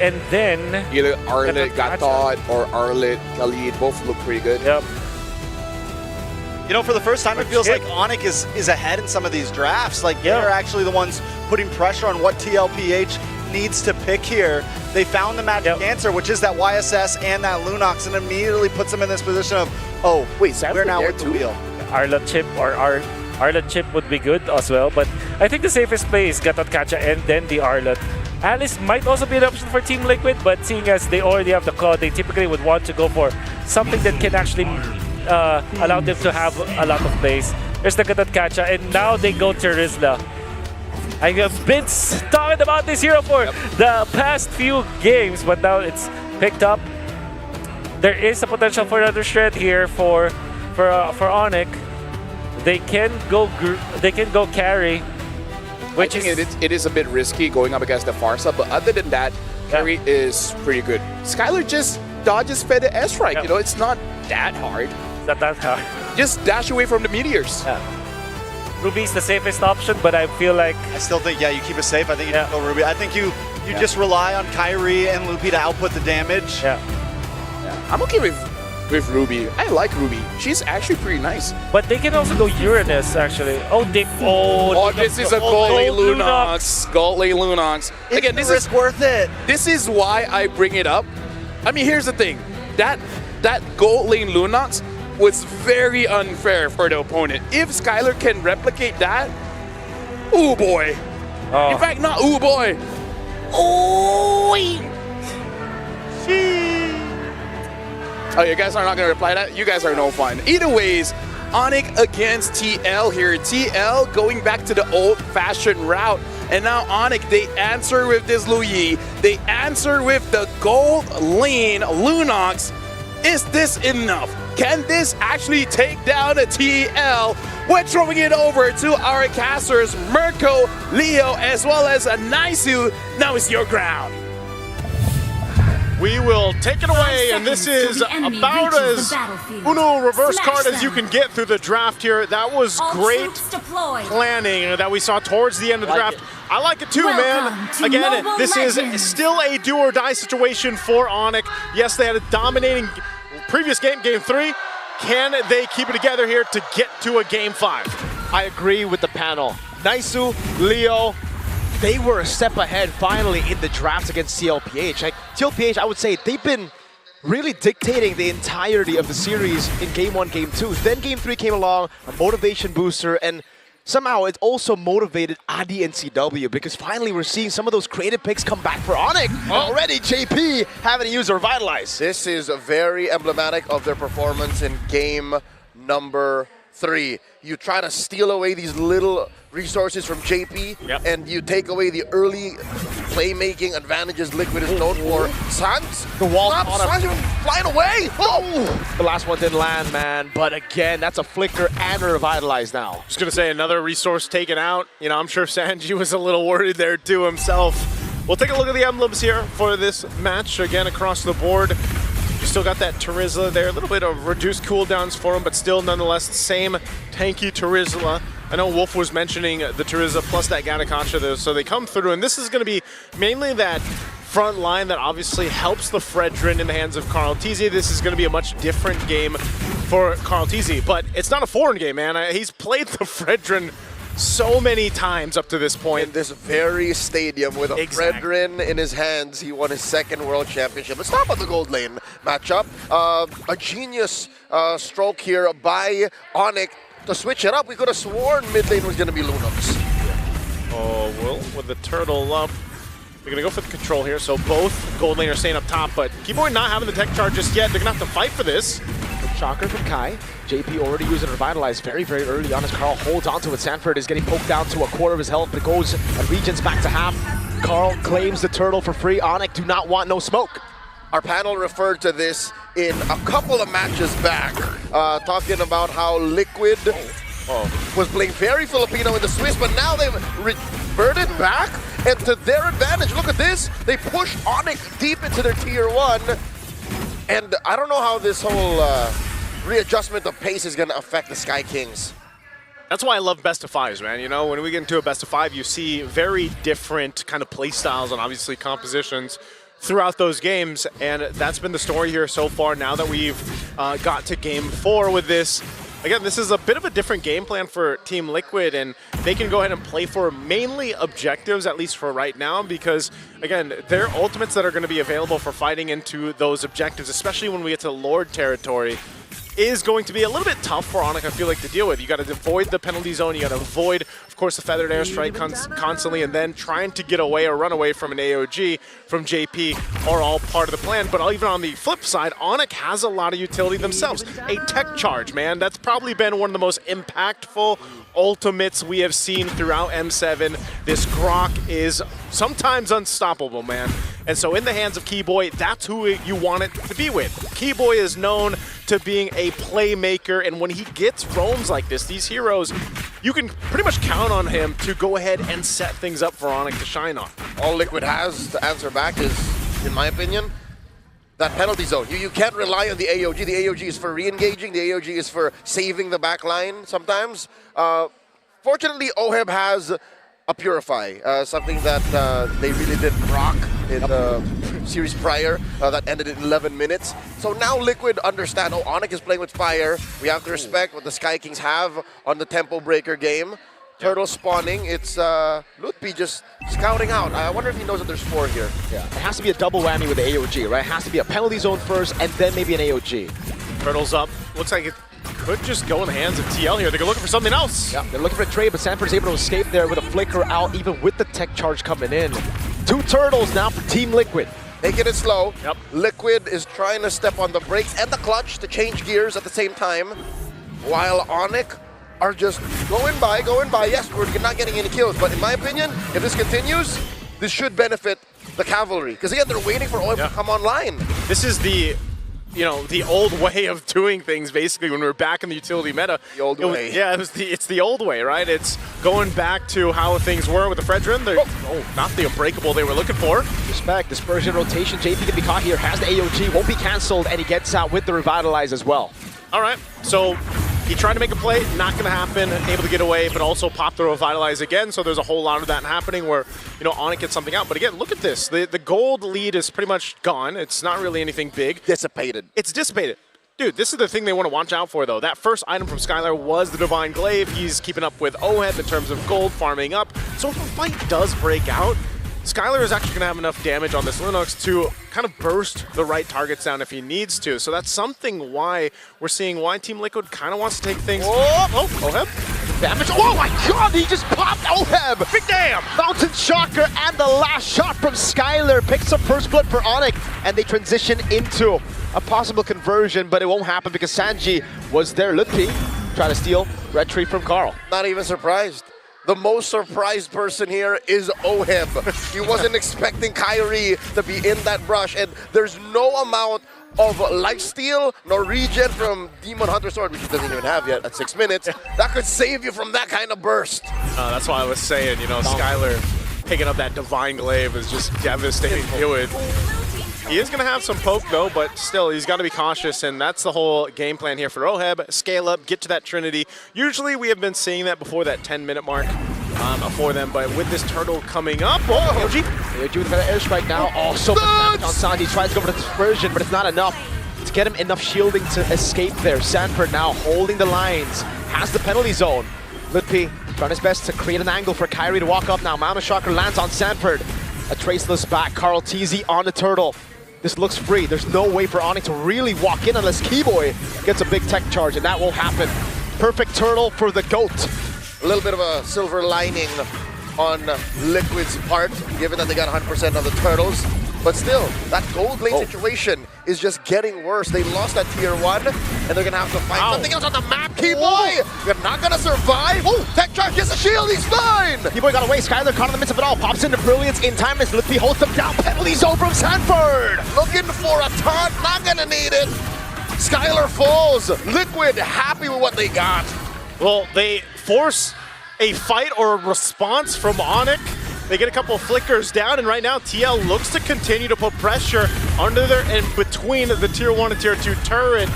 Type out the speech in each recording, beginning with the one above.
and then Either Arlet Gatot Gatot or Arlet Khalid both look pretty good. yep. You know, for the first time, it feels Legit. like Onic is ahead in some of these drafts. Like, Yeah. they're actually the ones putting pressure on what TLPH needs to pick here. They found the magic Yep. answer, which is that YSS and that Lunox, and immediately puts them in this position of, oh, Wait, Sanford we're now there with the too? wheel. Arlet chip or Arlet chip would be good as well, but I think the safest play is Gatot Kacha and then the Arlet. Alice might also be an option for Team Liquid, but seeing as they already have the claw, they typically would want to go for something that can actually allow them to have a lot of plays. There's the Gatot Kacha, and now they go to Rizla. I have been talking about this hero for the past few games, but now it's picked up. There is a potential for another shred here for Onic. They can go carry, which I think it is a bit risky going up against the Farsa, but other than that, carry is pretty good. Skylar just dodges Fed the S-Strike, you know, it's not that hard. not that hard. Just dash away from the meteors. Yeah. Ruby's the safest option, but I feel like I still think, yeah, you keep it safe. I think you just go Ruby. I think you just rely on Kyrie and Loopy to output the damage. yeah. I'm okay with Ruby. I like Ruby. She's actually pretty nice. But they can also go Uranus actually. Oh, This is a Gold Lane Lunox. Gold Lane Lunox. Again, this is worth it. This is why I bring it up. I mean, here's the thing. That Gold Lane Lunox was very unfair for the opponent. If Skylar can replicate that, ooh boy. Oh. In fact, not ooh boy. Oh, oh, you guys are not gonna reply to that? You guys are no fun. Either ways, Onic against TL here. TL going back to the old-fashioned route. And now Onic, they answer with this Luyi. They answer with the Gold Lane Lunox. Is this enough? Can this actually take down a TL? We're throwing it over to our casters, Mirko, Leo, as well as a Naisu. Now it's your ground. We will take it away, and this is about as Uno reverse card as you can get through the draft here. That was great planning that we saw towards the end of the draft. I like it too, man. Again, this is still a do or die situation for Onic. Yes, they had a dominating previous game, game 3. Can they keep it together here to get to a game 5? I agree with the panel. Naisu, Leo, they were a step ahead finally in the draft against TLPH. Like, TLPH, I would say they've been really dictating the entirety of the series in game 1, game 2. Then game 3 came along, a motivation booster, and somehow it also motivated Adi and CW because finally we're seeing some of those creative picks come back for Onic. Already JP having to use a Revitalize. This is very emblematic of their performance in game number 3. You try to steal away these little resources from JP, and you take away the early playmaking advantages Liquid is known for. Sans, the wall Sans flying away. Oh! The last one didn't land, man. But again, that's a flicker and a Revitalize now. Just gonna say another resource taken out. You know, I'm sure Sanji was a little worried there too himself. We'll take a look at the emblems here for this match again across the board. You still got that Terizla there, a little bit of reduced cooldowns for him, but still nonetheless the same tanky Terizla. I know Wolf was mentioning the Terizla plus that Gattacacha there, so they come through, and this is going to be mainly that front line that obviously helps the Fredrin in the hands of Carl TZ. This is going to be a much different game for Carl TZ, but it's not a foreign game, man. He's played the Fredrin so many times up to this point. In this very stadium with a Fredrin in his hands, he won his 2nd World Championship. Let's talk about the Gold Lane matchup. A genius stroke here by Onic to switch it up. We could have sworn mid lane was going to be Lunox. Oh, well, with the turtle up, they're going to go for the control here. So both Gold Lane are staying up top, but Keyboy not having the tech charge just yet. They're going to have to fight for this. Shocker from Kai. JP already using Revitalize very, very early on as Carl holds onto it. Sanford is getting poked down to a quarter of his health, but it goes and regents back to half. Carl claims the turtle for free. Onic do not want no smoke. Our panel referred to this in a couple of matches back, talking about how Liquid was playing very Filipino in the Swiss, but now they've reverted back, and to their advantage, look at this. They push Onic deep into their tier 1, and I don't know how this whole readjustment of pace is going to affect the Sky Kings. That's why I love best of 5s, man. You know, when we get into a best of 5, you see very different kind of play styles and obviously compositions throughout those games, and that's been the story here so far. Now that we've got to game 4 with this, again, this is a bit of a different game plan for Team Liquid, and they can go ahead and play for mainly objectives, at least for right now, because, again, their ultimates that are going to be available for fighting into those objectives, especially when we get to Lord territory, is going to be a little bit tough for Onic, I feel like, to deal with. You got to avoid the penalty zone, you got to avoid, of course, the feathered airstrike constantly, and then trying to get away or run away from an AOG from JP are all part of the plan. But even on the flip side, Onic has a lot of utility themselves. A tech charge, man, that's probably been one of the most impactful ultimates we have seen throughout M7. This Grok is sometimes unstoppable, man. And so in the hands of Keyboy, that's who you want it to be with. Keyboy is known to being a playmaker, and when he gets roams like this, these heroes, you can pretty much count on him to go ahead and set things up for Onic to shine on. All Liquid has to answer back is, in my opinion, that penalty zone. You can't rely on the AOG. The AOG is for re-engaging. The AOG is for saving the back line sometimes. Fortunately, OHEB has a Purify, something that they really didn't rock in the series prior that ended in 11 minutes. So now Liquid understand, oh, Onic is playing with fire. We have to respect what the Sky Kings have on the Tempo Breaker game. Turtle spawning, it's Lutpi just scouting out. I wonder if he knows that there's 4 here. Yeah, it has to be a double whammy with the AOG, right? It has to be a penalty zone first and then maybe an AOG. Turtles up. Looks like it could just go in the hands of TL here. They're looking for something else. Yeah, they're looking for a trade, but Sanford's able to escape there with a flicker out, even with the tech charge coming in. 2 turtles now for Team Liquid. Taking it slow. Yep. Liquid is trying to step on the brakes and the clutch to change gears at the same time, while Onic are just going by. Yes, we're not getting any kills, but in my opinion, if this continues, this should benefit the cavalry. Because again, they're waiting for oil to come online. This is the, the old way of doing things, basically, when we were back in the utility meta. The old way. It's the old way, right? It's going back to how things were with the Fredrin. Not the unbreakable they were looking for. Respect, dispersion rotation. JP can be caught here, has the AOG, won't be cancelled, and he gets out with the Revitalize as well. All right, so he tried to make a play, not going to happen, able to get away, but also pop the Revitalize again, so there's a whole lot of that happening where, Onic gets something out. But again, look at this. The gold lead is pretty much gone. It's not really anything big. Dissipated. It's dissipated. Dude, this is the thing they want to watch out for, though. That first item from Skylar was the Divine Glaive. He's keeping up with OHEB in terms of gold, farming up. So if a fight does break out, Skylar is actually going to have enough damage on this Linux to kind of burst the right targets down if he needs to. So that's something why we're seeing why Team Liquid kind of wants to take things. Oh, OHEB. Damage. Oh my god, he just popped OHEB! Big damn! Mountain Shocker and the last shot from Skylar picks up first blood for Onic, and they transition into a possible conversion, but it won't happen because Sanji was there. Lutpi trying to steal red tree from Carl. Not even surprised. The most surprised person here is OHEB. He wasn't expecting Kyrie to be in that brush, and there's no amount of lifesteal nor regen from Demon Hunter Sword, which he doesn't even have yet at 6 minutes, that could save you from that kind of burst. That's why I was saying, Skylar picking up that Divine Glaive is just devastating to deal with. He is going to have some poke, though, but still, he's got to be cautious, and that's the whole game plan here for OHEB. Scale up, get to that Trinity. Usually, we have been seeing that before that 10-minute mark for them, but with this turtle coming up, AOG with the airstrike now. Oh, so much damage on Sanji. Tries to go for the dispersion, but it's not enough to get him enough shielding to escape there. Sanford now holding the lines, has the penalty zone. Lutpi trying his best to create an angle for Kyrie to walk up now. Mountain Shocker lands on Sanford. A traceless back. Carl TZ on the turtle. This looks free. There's no way for Onic to really walk in unless Keyboy gets a big tech charge, and that won't happen. Perfect turtle for the GOAT. A little bit of a silver lining on Liquid's part, given that they got 100% of the turtles. But still, that gold lane situation is just getting worse. They lost that tier 1, and they're going to have to find something else on the map. Keyboy, you're not going to survive. Oh, tech charge gets a shield, he's fine. Keyboy got away. Skylar caught in the midst of it all. Pops into Brilliance in time as Lutpi holds them down. Penalty zone from Sanford. Looking for a taunt, not going to need it. Skylar falls. Liquid happy with what they got. Well, they force a fight or a response from Onic. They get a couple of flickers down, and right now TL looks to continue to put pressure under there and between the tier 1 and tier 2 turret.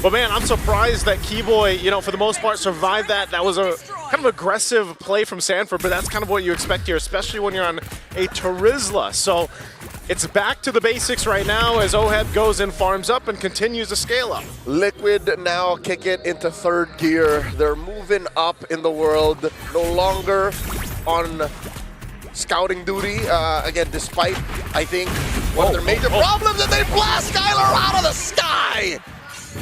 But man, I'm surprised that Keyboy, for the most part, survived that. That was a kind of aggressive play from Sanford, but that's kind of what you expect here, especially when you're on a Terizla. So it's back to the basics right now as Oheb goes and farms up and continues to scale up. Liquid now kick it into third gear. They're moving up in the world, no longer on scouting duty. Again, despite, I think, one of their major problems, that they blast Skylar out of the sky!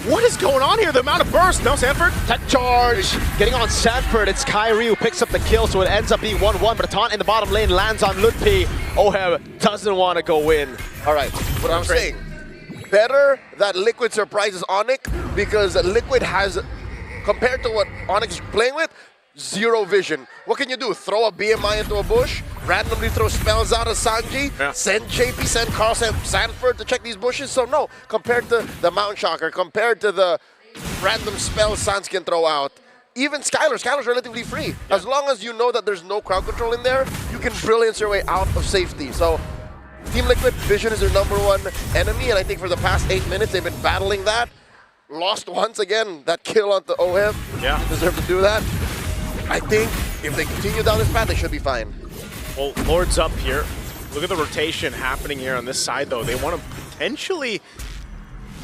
What is going on here? The amount of burst. No, Sanford. Tech charge, getting on Sanford. It's Kyrie who picks up the kill, so it ends up being 1-1, but a taunt in the bottom lane lands on Lutpi. Oheb doesn't want to go in. All right, what I'm saying, better that Liquid surprises Onic, because Liquid has, compared to what Onic is playing with, zero vision. What can you do? Throw a BMI into a bush? Randomly throw spells out of Sanji? Yeah. Send JP, send Carl, send Sanford to check these bushes? So no, compared to the Mountain Shocker, compared to the random spells Sans can throw out, even Skylar's relatively free. Yeah. As long as you know that there's no crowd control in there, you can brilliance your way out of safety. So Team Liquid, vision is their #1 enemy, and I think for the past 8 minutes they've been battling that. Lost once again, that kill onto Oheb. Yeah. Deserve to do that. I think if they continue down this path, they should be fine. Well, Lord's up here. Look at the rotation happening here on this side, though. They want to potentially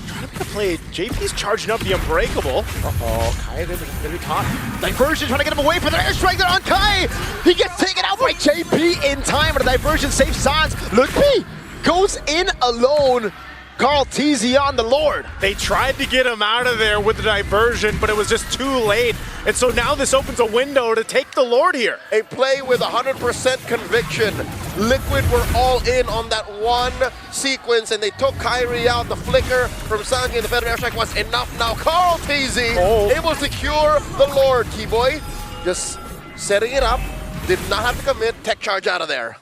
try to make a play. JP's charging up the Unbreakable. Uh-oh, Kai didn't be caught. Diversion trying to get him away from the airstrike there on Kai. He gets taken out by JP in time, but a diversion saves Sans. Lutpi goes in alone. Carl TZ on the Lord. They tried to get him out of there with the diversion, but it was just too late. And so now this opens a window to take the Lord here. A play with 100% conviction. Liquid were all in on that one sequence, and they took Kyrie out. The flicker from Sanji and the Federal Airstrike was enough. Now Carl TZ able to cure the Lord. Keyboy just setting it up. Did not have to commit. Tech charge out of there.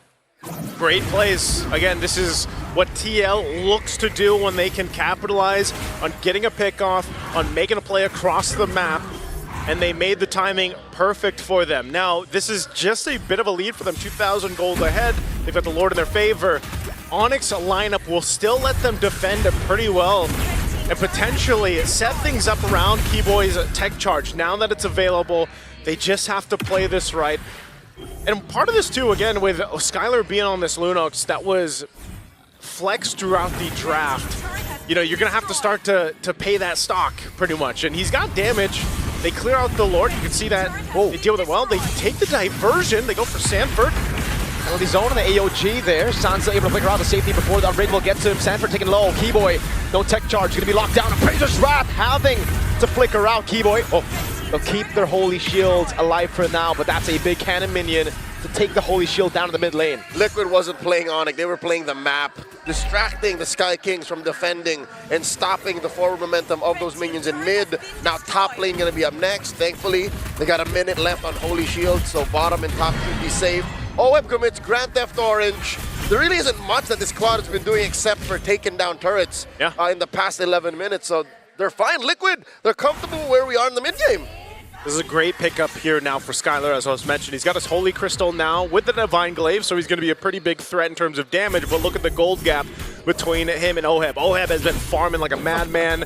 Great plays. Again, this is what TL looks to do when they can capitalize on getting a pick off, on making a play across the map, and they made the timing perfect for them. Now, this is just a bit of a lead for them, 2,000 gold ahead. They've got the Lord in their favor. Onyx lineup will still let them defend it pretty well and potentially set things up around Keyboy's tech charge. Now that it's available, they just have to play this right. And part of this too, again, with Skylar being on this Lunox, that was flexed throughout the draft. You know, you're gonna have to start to pay that stock pretty much. And he's got damage. They clear out the Lord. You can see that they deal with it well. They take the diversion. They go for Sanford. Penalty zone on the AOG there. Sansa able to flicker out the safety before the Unbreakable gets to him. Sanford taking low. Keyboy, no tech charge. Gonna be locked down. Appraiser's Wrath having to flicker out. Keyboy. They'll keep their Holy Shields alive for now, but that's a big cannon minion to take the Holy Shield down to the mid lane. Liquid wasn't playing Onic, they were playing the map, distracting the Sky Kings from defending and stopping the forward momentum of those minions in mid. Now top lane gonna be up next. Thankfully, they got a minute left on Holy Shield, so bottom and top should be safe. Oheb commits Grand Theft Orange. There really isn't much that this squad has been doing except for taking down turrets in the past 11 minutes, so they're fine. Liquid, they're comfortable where we are in the mid game. This is a great pickup here now for Skylar, as I was mentioned. He's got his Holy Crystal now with the Divine Glaive, so he's going to be a pretty big threat in terms of damage, but look at the gold gap between him and Oheb. Oheb has been farming like a madman.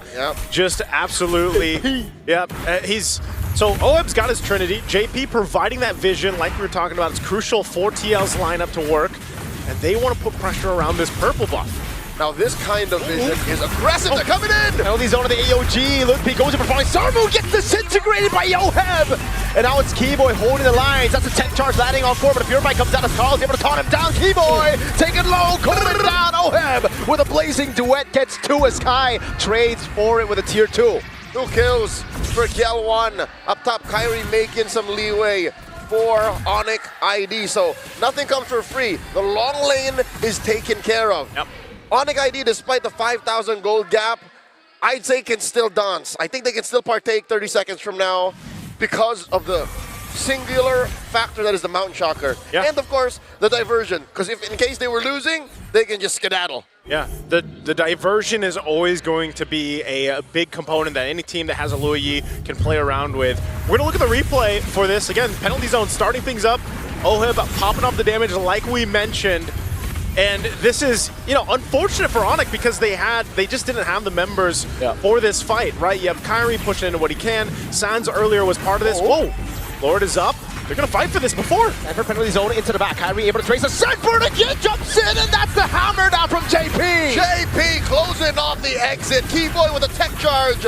Just absolutely. So Oheb's got his Trinity. JP providing that vision, like we were talking about, it's crucial for TL's lineup to work, and they want to put pressure around this purple buff. Now this kind of vision is aggressive. They're coming in! Penalty zone of the AOG. Lutpi goes in for falling. Sarmu gets disintegrated by Oheb! And now it's Keyboy holding the lines. That's a tech charge landing on 4, but a Purify comes out as Carl's able to taunt him down. Keyboy taking low, going down. Oheb with a blazing duet gets 2 as Sky trades for it with a tier 2. 2 kills for Gal1. Up top, Kyrie making some leeway for Onic ID. So nothing comes for free. The long lane is taken care of. Onic ID, despite the 5,000 gold gap, I'd say can still dance. I think they can still partake 30 seconds from now because of the singular factor that is the Mountain Shocker. And of course, the diversion. Because if in case they were losing, they can just skedaddle. Yeah, the diversion is always going to be a big component that any team that has a Luo Yi can play around with. We're going to look at the replay for this. Again, penalty zone starting things up. Oheb popping off the damage like we mentioned. And this is, unfortunate for Onic because they just didn't have the members for this fight, right? You have Kyrie pushing into what he can. Sans earlier was part of this. Whoa, Lord is up. They're going to fight for this before. Sanford penalty zone into the back. Kyrie able to trace a Sanford again, jumps in, and that's the hammer down from JP. JP closing off the exit. Keyboy with a tech charge.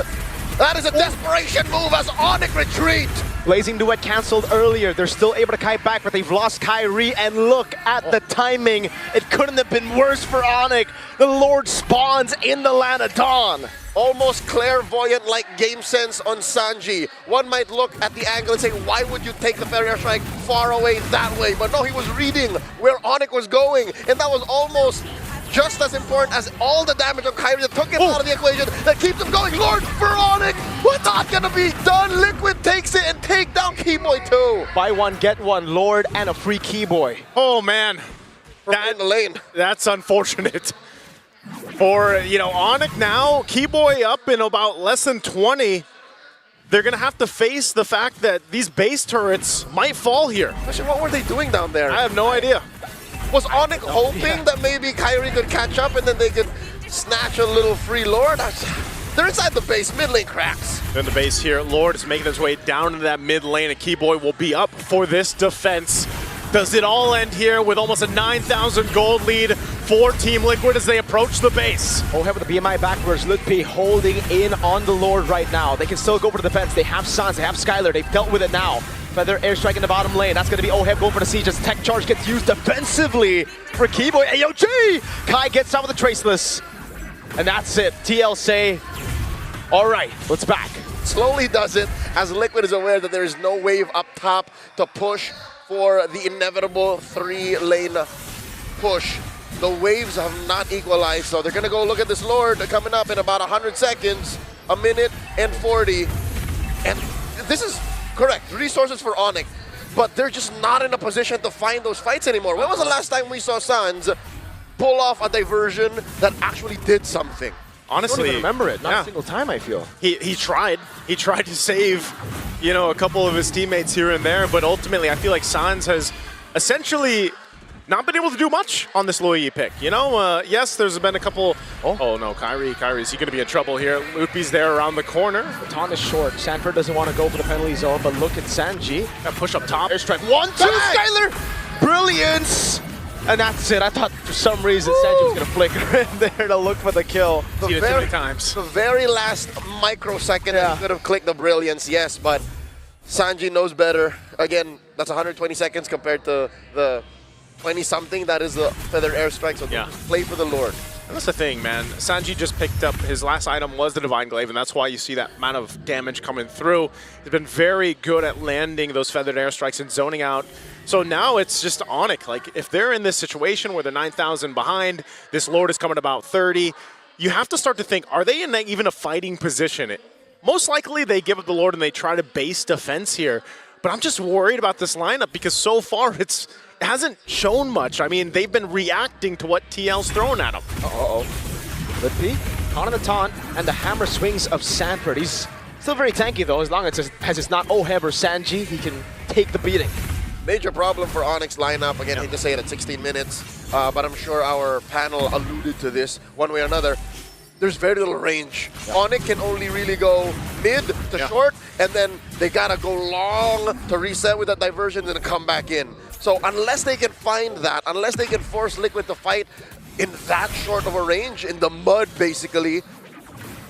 That is a desperation move as Onic retreat. Blazing Duet canceled earlier. They're still able to kite back, but they've lost Kyrie. And look at the timing. It couldn't have been worse for Onic. The Lord spawns in the land of Dawn. Almost clairvoyant-like game sense on Sanji. One might look at the angle and say, why would you take the Feather Air Strike far away that way? But no, he was reading where Onic was going, and that was almost just as important as all the damage on Kyrie that took him out of the equation, that keeps him going. Lord for Onic, what's not gonna be done? Liquid takes it and take down Keyboy too. Buy one, get one, Lord, and a free Keyboy. Oh, man. From in the lane. That's unfortunate. For, Onic now, Keyboy up in about less than 20. They're going to have to face the fact that these base turrets might fall here. Actually, what were they doing down there? I have no idea. Was Onic hoping that maybe Kyrie could catch up and then they could snatch a little free Lord? They're inside the base, mid lane cracks. In the base here, Lord is making his way down into that mid lane, and Keyboy will be up for this defense. Does it all end here with almost a 9,000 gold lead for Team Liquid as they approach the base? Oh, have the BMI backwards. Ludwig holding in on the Lord right now. They can still go for the defense. They have Sans, they have Skylar. They've dealt with it now. Feather Airstrike in the bottom lane. That's going to be Oheb going for the siege as Tech Charge gets used defensively for Keyboy. AOG! Kai gets out with the Traceless. And that's it. TL say, all right, let's back. Slowly does it as Liquid is aware that there is no wave up top to push for the inevitable 3-lane push. The waves have not equalized, so they're going to go look at this Lord coming up in about 100 seconds, a minute and 40. And this is correct, resources for Onic, but they're just not in a position to find those fights anymore. When was the last time we saw Sans pull off a diversion that actually did something? Honestly, I don't even remember it. Not a single time, I feel. He tried. He tried to save, a couple of his teammates here and there, but ultimately I feel like Sans has essentially not been able to do much on this Luigi pick. Yes, there's been a couple. Oh no, Kyrie, is he going to be in trouble here? Loopy's there around the corner. The taunt is short. Sanford doesn't want to go for the penalty zone, but look at Sanji. That push up top. Airstrike 1, 2, Skylar! Brilliance! And that's it. I thought for some reason Sanji was going to flicker in there to look for the kill. Seen it too many times. The very last microsecond he could have clicked the brilliance, yes, but Sanji knows better. Again, that's 120 seconds compared to the 20-something that is the Feather Airstrike, so just play for the Lord. And that's the thing, man. Sanji just picked up, his last item was the Divine Glaive, and that's why you see that amount of damage coming through. He's been very good at landing those Feathered Airstrikes and zoning out. So now it's just Onic. Like, if they're in this situation where they're 9,000 behind, this Lord is coming about 30, you have to start to think, are they in even a fighting position? Most likely they give up the Lord and they try to base defense here. But I'm just worried about this lineup because so far it hasn't shown much. I mean, they've been reacting to what TL's thrown at them. Lippy, on the taunt, and the hammer swings of Sanford. He's still very tanky though, as long as it's not Oheb or Sanji, he can take the beating. Major problem for Onyx lineup. Again, I hate to say it at 16 minutes, but I'm sure our panel alluded to this one way or another. There's very little range. Onic can only really go mid to short, and then they gotta go long to reset with that diversion and then come back in. So unless they can find that, unless they can force Liquid to fight in that short of a range, in the mud basically,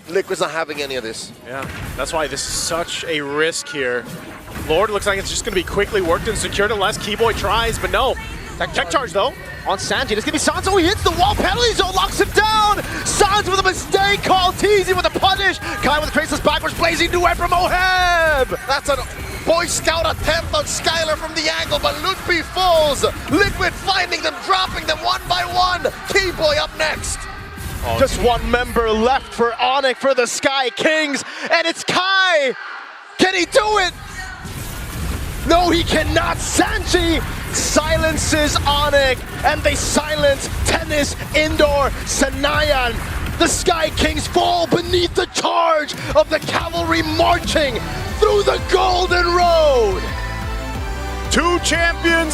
Liquid's not having any of this. Yeah, that's why this is such a risk here. Lord looks like it's just gonna be quickly worked and secured unless Keyboy tries, but no. Tech charge though. On Sanji, it's gonna be Sans. Oh, he hits the wall. Penalty zone locks him down. Sans with a mistake call. Teasy with a punish. Kai with the traceless backwards. Blazing duet from Oheb. That's a Boy Scout attempt on Skylar from the angle, but Ludwig falls. Liquid finding them, dropping them one by one. Keyboy up next. Just one member left for Onic for the Sky Kings, and it's Kai. Can he do it? No, he cannot. Sanji silences Onic, and they silence Tennis Indoor Sanayan. The Sky Kings fall beneath the charge of the cavalry marching through the Golden Road. 2 champions